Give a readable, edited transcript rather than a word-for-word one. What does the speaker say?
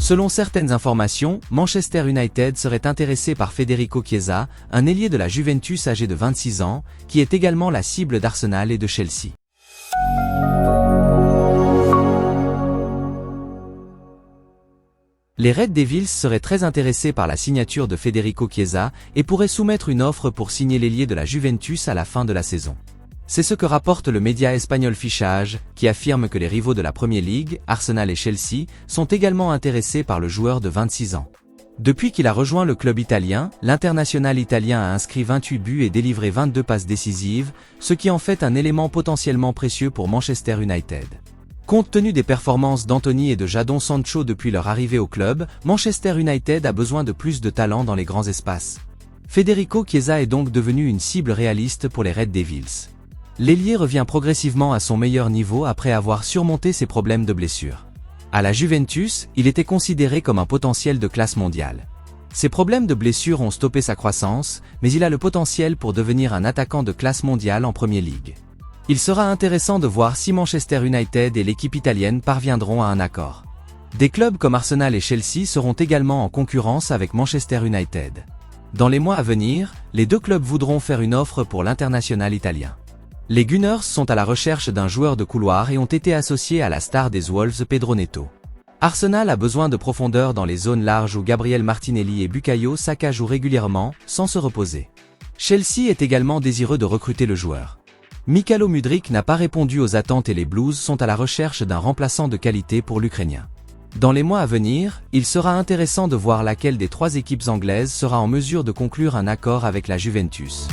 Selon certaines informations, Manchester United serait intéressé par Federico Chiesa, un ailier de la Juventus âgé de 26 ans, qui est également la cible d'Arsenal et de Chelsea. Les Red Devils seraient très intéressés par la signature de Federico Chiesa et pourraient soumettre une offre pour signer l'ailier de la Juventus à la fin de la saison. C'est ce que rapporte le média espagnol Fichage, qui affirme que les rivaux de la Premier League, Arsenal et Chelsea, sont également intéressés par le joueur de 26 ans. Depuis qu'il a rejoint le club italien, l'international italien a inscrit 28 buts et délivré 22 passes décisives, ce qui en fait un élément potentiellement précieux pour Manchester United. Compte tenu des performances d'Anthony et de Jadon Sancho depuis leur arrivée au club, Manchester United a besoin de plus de talent dans les grands espaces. Federico Chiesa est donc devenu une cible réaliste pour les Red Devils. L'ailier revient progressivement à son meilleur niveau après avoir surmonté ses problèmes de blessure. À la Juventus, il était considéré comme un potentiel de classe mondiale. Ses problèmes de blessure ont stoppé sa croissance, mais il a le potentiel pour devenir un attaquant de classe mondiale en Premier League. Il sera intéressant de voir si Manchester United et l'équipe italienne parviendront à un accord. Des clubs comme Arsenal et Chelsea seront également en concurrence avec Manchester United. Dans les mois à venir, les deux clubs voudront faire une offre pour l'international italien. Les Gunners sont à la recherche d'un joueur de couloir et ont été associés à la star des Wolves Pedro Neto. Arsenal a besoin de profondeur dans les zones larges où Gabriel Martinelli et Bukayo Saka jouent régulièrement, sans se reposer. Chelsea est également désireux de recruter le joueur. Mykhailo Mudryk n'a pas répondu aux attentes et les Blues sont à la recherche d'un remplaçant de qualité pour l'Ukrainien. Dans les mois à venir, il sera intéressant de voir laquelle des trois équipes anglaises sera en mesure de conclure un accord avec la Juventus.